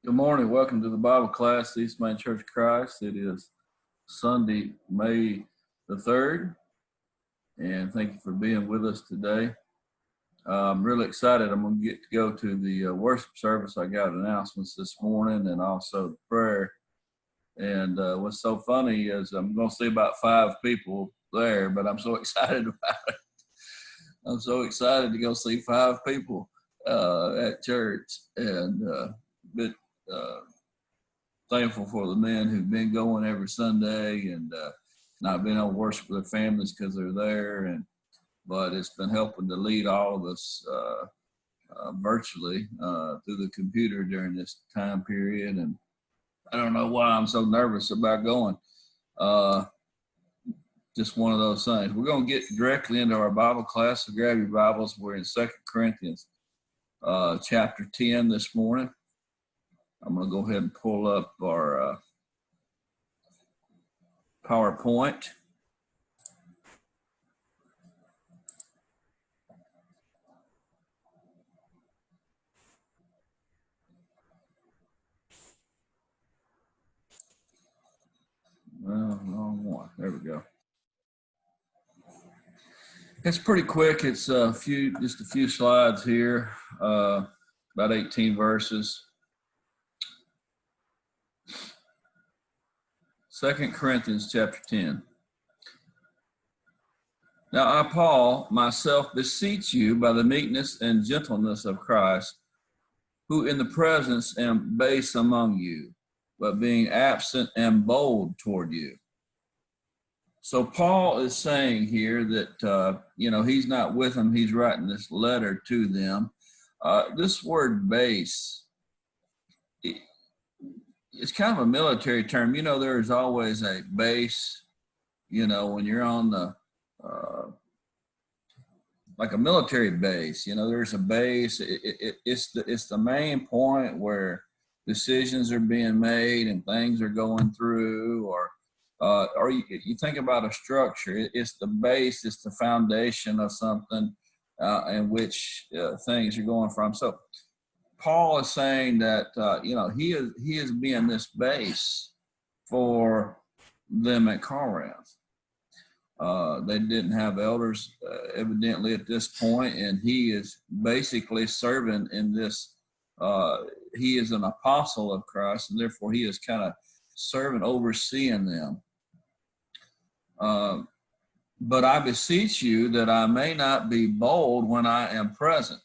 Good morning. Welcome to the Bible class, East Main Church of Christ. It is Sunday, May the 3rd, and thank you for being with us today. I'm really excited. I'm going to get to go to the worship service. I got announcements this morning and also the prayer. And what's so funny is I'm going to see about 5 people there, but I'm so excited about it. I'm so excited to go see 5 people at church, and thankful for the men who've been going every Sunday and not being able to worship with their families because they're there. But it's been helping to lead all of us virtually through the computer during this time period. And I don't know why I'm so nervous about going. Just one of those things. We're going to get directly into our Bible class. So grab your Bibles. We're in 2 Corinthians chapter 10 this morning. I'm going to go ahead and pull up our PowerPoint. Well, wrong one. There we go. It's pretty quick. It's just a few slides here, about 18 verses. 2 Corinthians chapter 10. Now I, Paul, myself beseech you by the meekness and gentleness of Christ, who in the presence am base among you, but being absent am bold toward you. So Paul is saying here that, he's not with them. He's writing this letter to them. This word base, it's kind of a military term. There's always a base, when you're on the, like a military base, there's a base. It's the main point where decisions are being made and things are going through, or you think about a structure. It's the base, it's the foundation of something in which things are going from. So Paul is saying that he is being this base for them at Corinth. They didn't have elders evidently at this point, and he is basically serving in this. He is an apostle of Christ, and therefore he is kind of serving, overseeing them. But I beseech you that I may not be bold when I am present,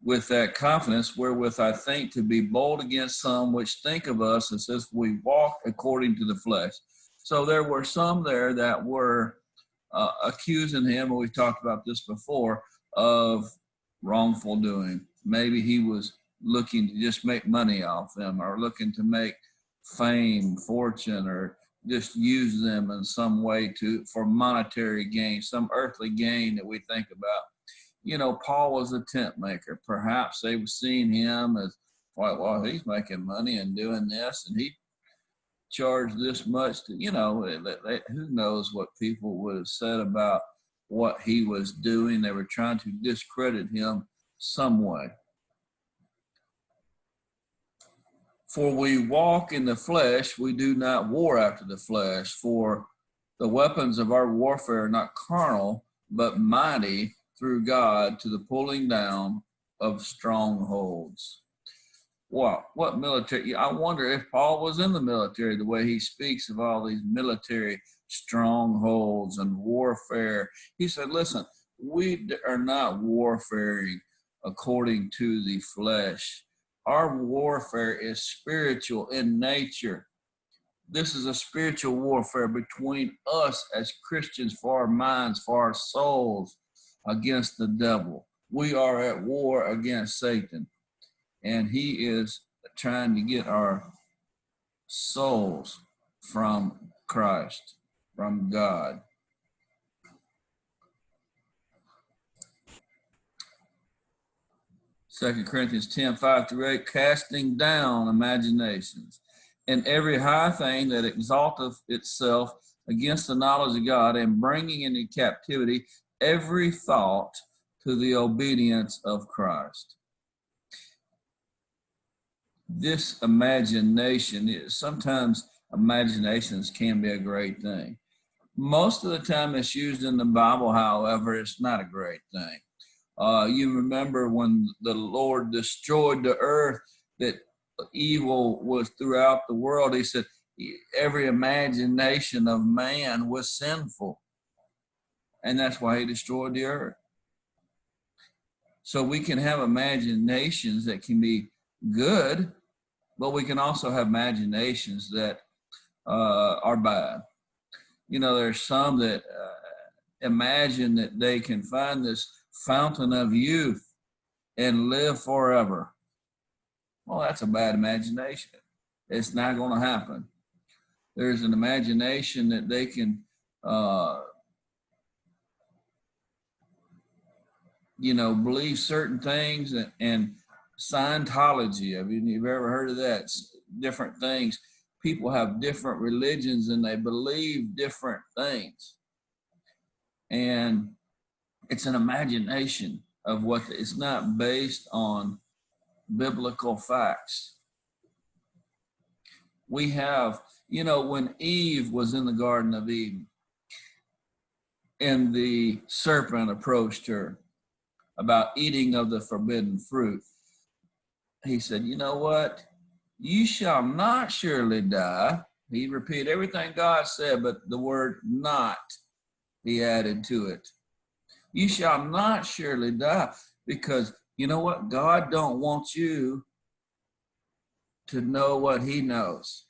with that confidence wherewith I think to be bold against some which think of us as if we walk according to the flesh. So there were some there that were accusing him, and we've talked about this before, of wrongful doing. Maybe he was looking to just make money off them, or looking to make fame, fortune, or just use them in some way for monetary gain, some earthly gain that we think about. Paul was a tent maker. Perhaps they were seeing him as, well, he's making money and doing this, and he charged this much to, who knows what people would have said about what he was doing. They were trying to discredit him some way. For we walk in the flesh, we do not war after the flesh. For the weapons of our warfare are not carnal, but mighty through God to the pulling down of strongholds. Wow, what military? I wonder if Paul was in the military, the way he speaks of all these military strongholds and warfare. He said, listen, we are not warfaring according to the flesh. Our warfare is spiritual in nature. This is a spiritual warfare between us as Christians, for our minds, for our souls, against the devil. We are at war against Satan, and he is trying to get our souls from Christ, from God. Second Corinthians 10, 5-8, casting down imaginations and every high thing that exalteth itself against the knowledge of God, and bringing into captivity every thought to the obedience of Christ. this imagination, sometimes imaginations can be a great thing. Most of the time it's used in the Bible, however, it's not a great thing. You remember when the Lord destroyed the earth, that evil was throughout the world. He said every imagination of man was sinful. And that's why he destroyed the earth. So we can have imaginations that can be good, but we can also have imaginations that are bad. You know, there's some that imagine that they can find this fountain of youth and live forever. Well, that's a bad imagination. It's not going to happen. There's an imagination that they can, believe certain things, and Scientology. I mean, you've ever heard of that? It's different things. People have different religions and they believe different things. And it's an imagination of it's not based on biblical facts. We have, when Eve was in the Garden of Eden and the serpent approached her about eating of the forbidden fruit, he said, you know what? You shall not surely die. He repeated everything God said, but the word not, he added to it. You shall not surely die, because you know what? God don't want you to know what he knows.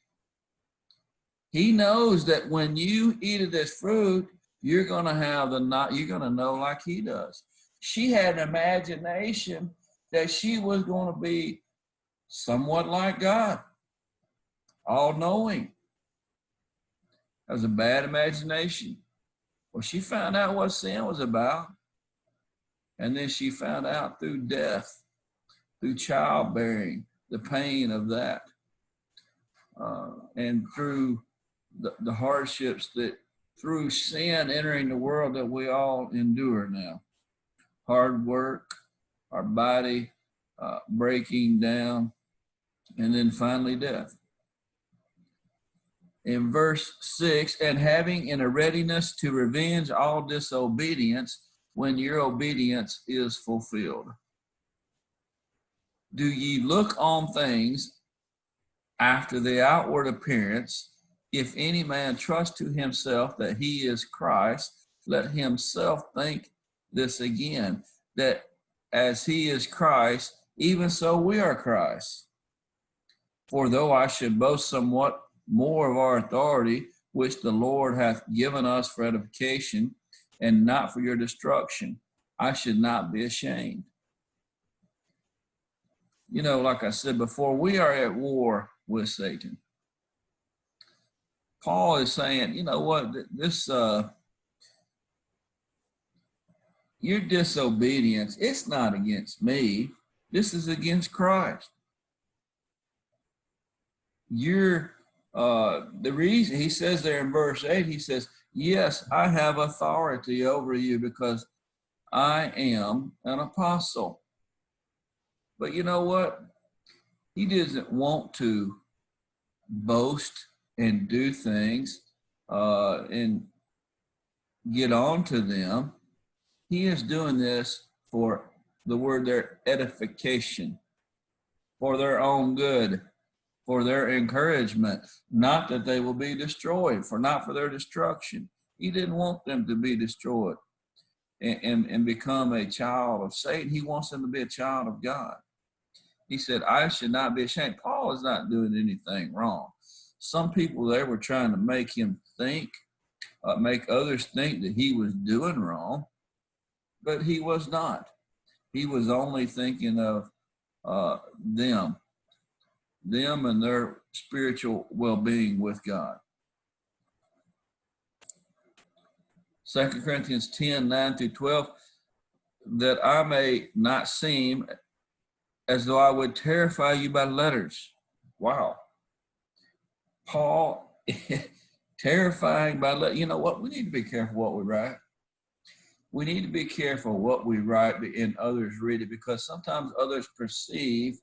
He knows that when you eat of this fruit, you're going to have you're going to know like he does. She had an imagination that she was going to be somewhat like God, all-knowing. That was a bad imagination. Well, she found out what sin was about. And then she found out through death, through childbearing, the pain of that. And through the hardships that through sin entering the world that we all endure now. Hard work, our body breaking down, and then finally death. In verse 6, and having in a readiness to revenge all disobedience when your obedience is fulfilled. Do ye look on things after the outward appearance? If any man trust to himself that he is Christ, let himself think this again, that as he is Christ, even so we are Christ. For though I should boast somewhat more of our authority, which the Lord hath given us for edification, and not for your destruction, I should not be ashamed. Like I said before, we are at war with Satan. Paul is saying, you know what, this your disobedience, it's not against me. This is against Christ. The reason, he says there in verse 8, he says, yes, I have authority over you because I am an apostle. But you know what? He doesn't want to boast and do things and get on to them. He is doing this for the word there, edification, for their own good, for their encouragement, not that they will be destroyed, not for their destruction. He didn't want them to be destroyed and become a child of Satan. He wants them to be a child of God. He said, I should not be ashamed. Paul is not doing anything wrong. Some people there were trying to make him think, make others think that he was doing wrong, but he was not. He was only thinking of them and their spiritual well-being with God. 2 Corinthians 10, 9 through 12, that I may not seem as though I would terrify you by letters. Wow. Paul, terrifying by letters. You know what? We need to be careful what we write. We need to be careful what we write and others read it, because sometimes others perceive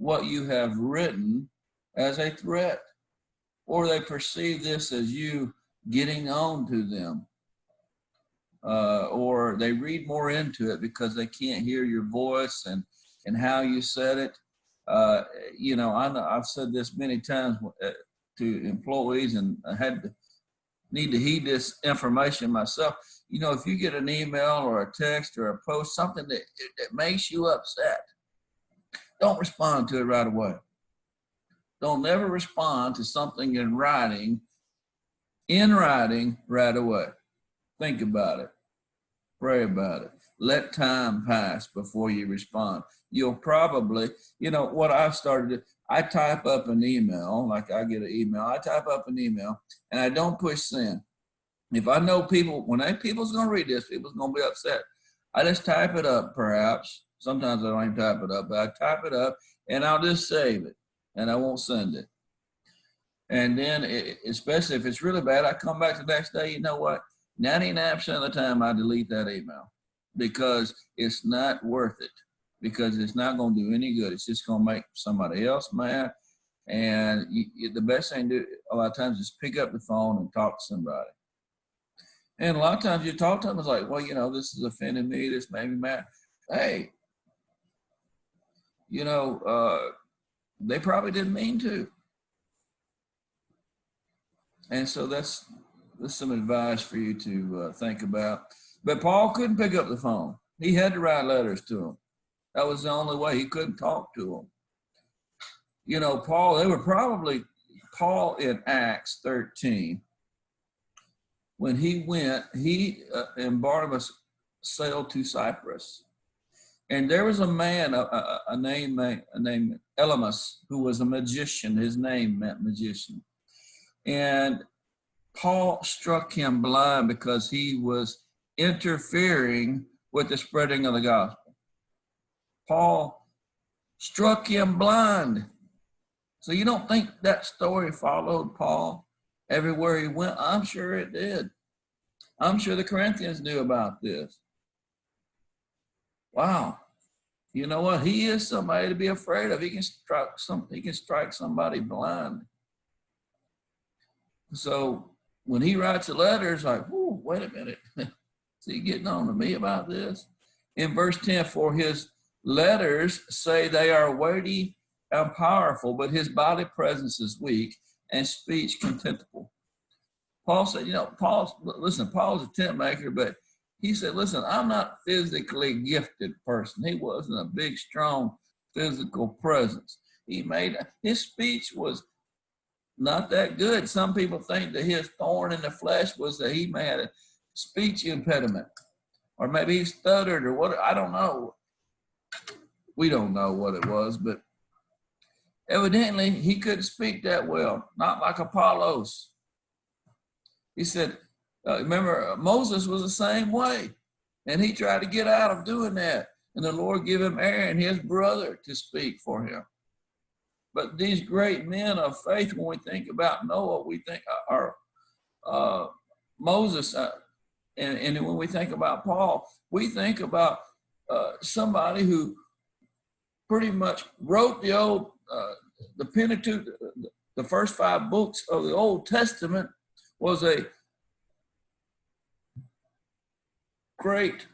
what you have written as a threat, or they perceive this as you getting on to them, or they read more into it because they can't hear your voice and how you said it. You know, I've said this many times to employees, and I need to heed this information myself. You know, if you get an email or a text or a post, something that makes you upset, don't respond to it right away. Don't ever respond to something in writing right away. Think about it. Pray about it. Let time pass before you respond. You'll probably, you know, what I've started, I type up an email, like I get an email, I type up an email and I don't push send. If I know people, when people's going to read this, people's going to be upset. I just type it up, perhaps. Sometimes I don't even type it up, but I type it up and I'll just save it and I won't send it. And then, especially if it's really bad, I come back the next day, you know what? 99% of the time I delete that email because it's not worth it, because it's not going to do any good. It's just going to make somebody else mad. And the best thing to do a lot of times is pick up the phone and talk to somebody. And a lot of times you talk to them, it's like, well, you know, this has offended me, this made me mad. Hey, you know, they probably didn't mean to. And so that's some advice for you to think about. But Paul couldn't pick up the phone. He had to write letters to them. That was the only way. He couldn't talk to them. You know, Paul in Acts 13, when he went, he and Barnabas sailed to Cyprus. And there was a man, a name named Elymas, who was a magician. His name meant magician. And Paul struck him blind because he was interfering with the spreading of the gospel. Paul struck him blind. So you don't think that story followed Paul everywhere he went? I'm sure it did. I'm sure the Corinthians knew about this. Wow. You know what? He is somebody to be afraid of. He can strike somebody blind. So when he writes a letter, it's like, whoa, wait a minute. Is he getting on to me about this? In verse 10, for his letters say they are weighty and powerful, but his body presence is weak and speech contemptible. Paul said, you know, Paul's a tent maker, but he said, listen, I'm not physically gifted person. He wasn't a big, strong physical presence. His speech was not that good. Some people think that his thorn in the flesh was that he may have a speech impediment, or maybe he stuttered, or what, I don't know. We don't know what it was, but evidently he couldn't speak that well, not like Apollos. He said, remember, Moses was the same way, and he tried to get out of doing that, and the Lord gave him Aaron, his brother, to speak for him. But these great men of faith, when we think about Noah, we think are Moses, and when we think about Paul, we think about somebody who pretty much wrote the Pentateuch, the first 5 books of the Old Testament, was a great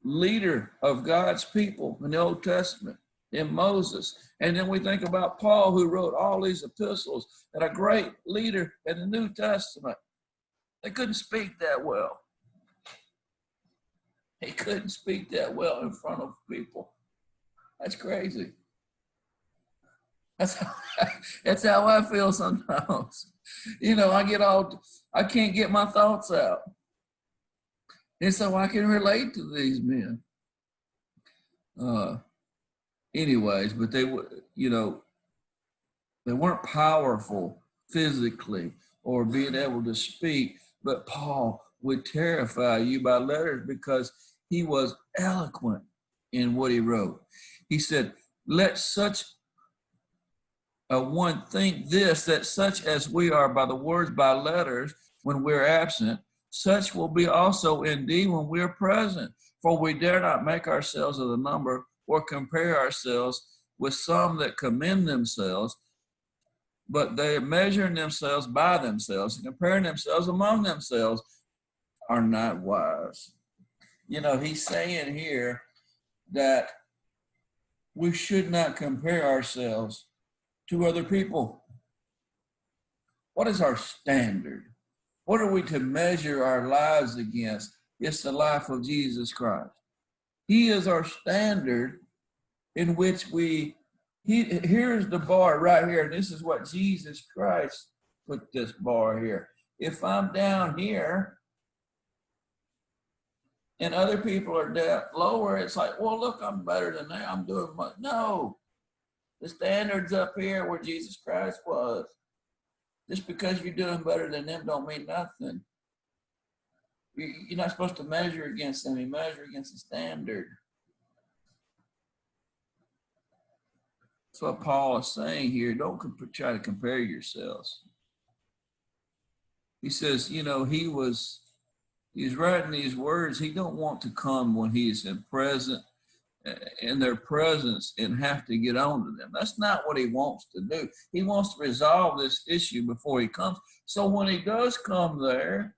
leader of God's people in the Old Testament, in Moses. And then we think about Paul, who wrote all these epistles, and a great leader in the New Testament. They couldn't speak that well. He couldn't speak that well in front of people. That's crazy. That's how I feel sometimes. You know, I can't get my thoughts out. And so I can relate to these men. Anyways, but they weren't powerful physically or being able to speak, but Paul would terrify you by letters because he was eloquent in what he wrote. He said, let such a one think this, that such as we are by the words, by letters, when we're absent, such will be also indeed when we're present. For we dare not make ourselves of the number or compare ourselves with some that commend themselves, but they're measuring themselves by themselves and comparing themselves among themselves are not wise. You know, he's saying here that we should not compare ourselves to other people. What is our standard? What are we to measure our lives against? It's the life of Jesus Christ. He is our standard in which here's the bar right here. This is what Jesus Christ put this bar here. If I'm down here and other people are down lower, it's like, well, look, I'm better than that. I'm doing much. No, the standard's up here where Jesus Christ was. Just because you're doing better than them don't mean nothing. You're not supposed to measure against them. You measure against the standard. That's what Paul is saying here. Don't try to compare yourselves. He says, you know, he's writing these words. He don't want to come when he's in their presence and have to get on to them. That's not what he wants to do. He wants to resolve this issue before he comes. So when he does come there,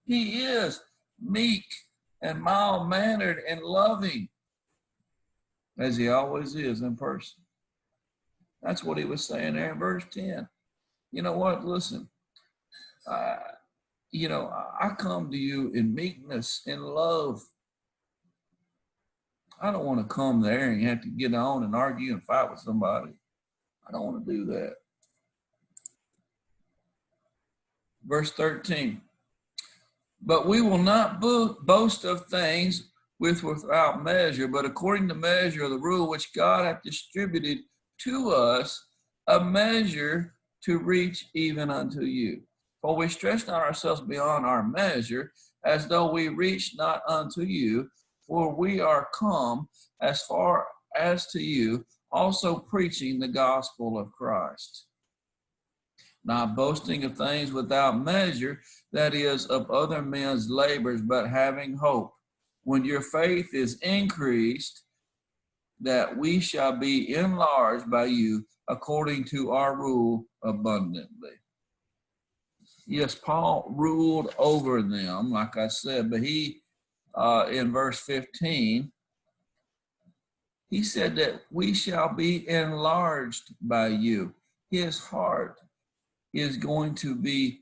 he is meek and mild-mannered and loving, as he always is in person. That's what he was saying there in verse 10. You know what? Listen, you know, I come to you in meekness and love. I don't want to come there and you have to get on and argue and fight with somebody. I don't want to do that. Verse 13. But we will not boast of things without measure, but according to measure of the rule which God hath distributed to us, a measure to reach even unto you. For we stretch not ourselves beyond our measure, as though we reach not unto you, for we are come as far as to you, also preaching the gospel of Christ. Not boasting of things without measure, that is, of other men's labors, but having hope, when your faith is increased, that we shall be enlarged by you according to our rule abundantly. Yes, Paul ruled over them, like I said, but he, in verse 15, he said that we shall be enlarged by you. His heart is going to be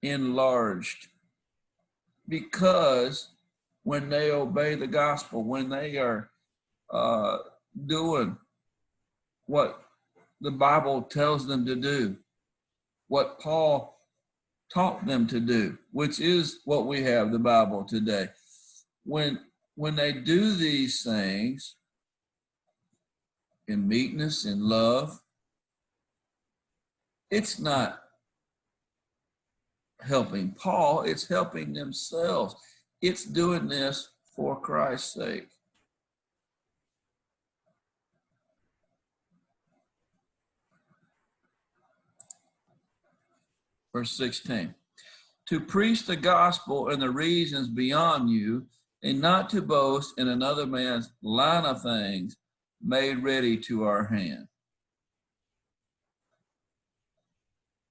enlarged because when they obey the gospel, when they are doing what the Bible tells them to do, what Paul taught them to do, which is what we have the Bible today. When they do these things in meekness and love, it's not helping Paul, it's helping themselves. It's doing this for Christ's sake. Verse 16, to preach the gospel in the regions beyond you, and not to boast in another man's line of things made ready to our hand.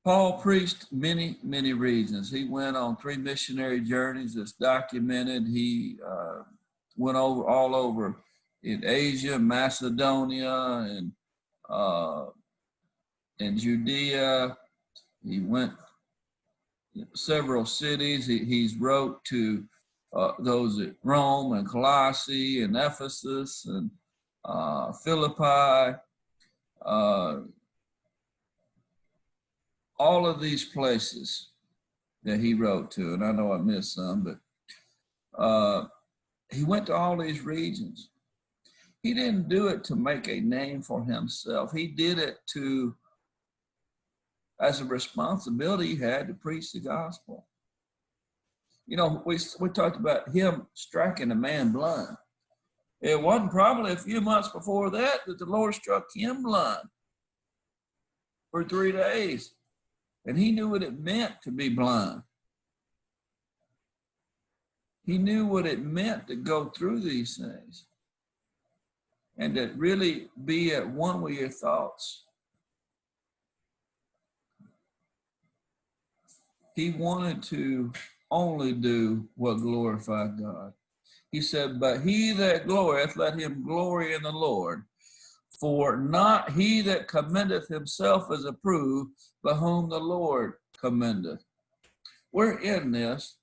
Paul preached many, many regions. He went on 3 missionary journeys that's documented. He went all over in Asia, Macedonia, and Judea. He went several cities. He's wrote to those at Rome and Colossae and Ephesus and Philippi, all of these places that he wrote to, and I know I missed some, but he went to all these regions. He didn't do it to make a name for himself. He did it as a responsibility he had to preach the gospel. You know, we talked about him striking a man blind. It wasn't probably a few months before that the Lord struck him blind for 3 days. And he knew what it meant to be blind. He knew what it meant to go through these things. and to really be at one with your thoughts. He wanted to only do what glorified God. He said, but he that glorieth, let him glory in the Lord. For not he that commendeth himself is approved, but whom the Lord commendeth. We're in this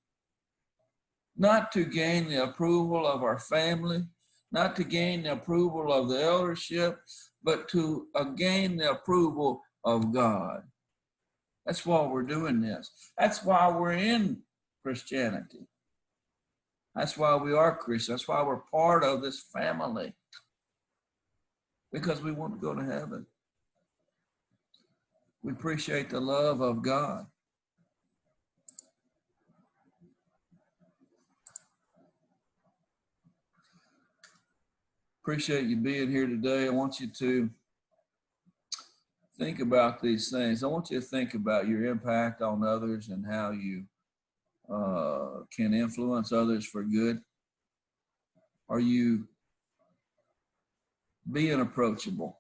not to gain the approval of our family, not to gain the approval of the eldership, but to gain the approval of God. That's why we're doing this. That's why we're in Christianity. That's why we are Christians. That's why we're part of this family. Because we want to go to heaven. We appreciate the love of God. Appreciate you being here today. I want you to think about these things. I want you to think about your impact on others and how you can influence others for good. Are you being approachable?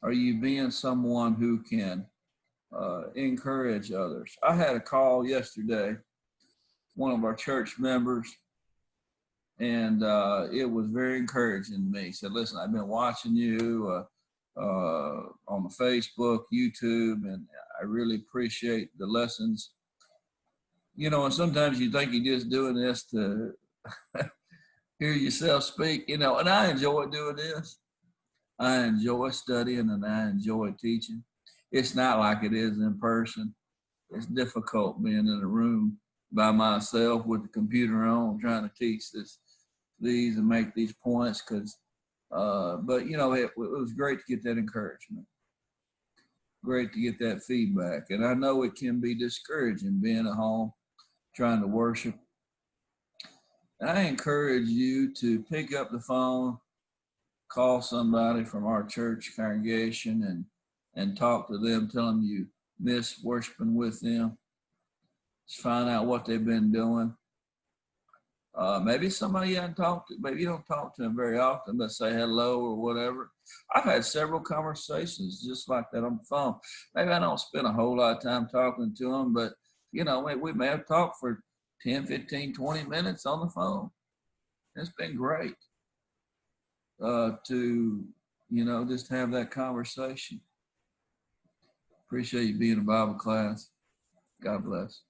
Are you being someone who can encourage others? I had a call yesterday, one of our church members, and it was very encouraging to me. He said, listen, I've been watching you on the Facebook, YouTube, and I really appreciate the lessons. You know, and sometimes you think you're just doing this to hear yourself speak, you know, and I enjoy doing this. I enjoy studying and I enjoy teaching. It's not like it is in person. It's difficult being in a room by myself with the computer on, trying to teach these and make these points. But you know, it was great to get that encouragement. Great to get that feedback. And I know it can be discouraging being at home, trying to worship. And I encourage you to pick up the phone, call somebody from our church congregation and talk to them, tell them you miss worshiping with them. Just find out what they've been doing. Maybe somebody you haven't talked to, maybe you don't talk to them very often, but say hello or whatever. I've had several conversations just like that on the phone. Maybe I don't spend a whole lot of time talking to them, but you know, we may have talked for 10, 15, 20 minutes on the phone. It's been great to, you know, just have that conversation. Appreciate you being in Bible class. God bless.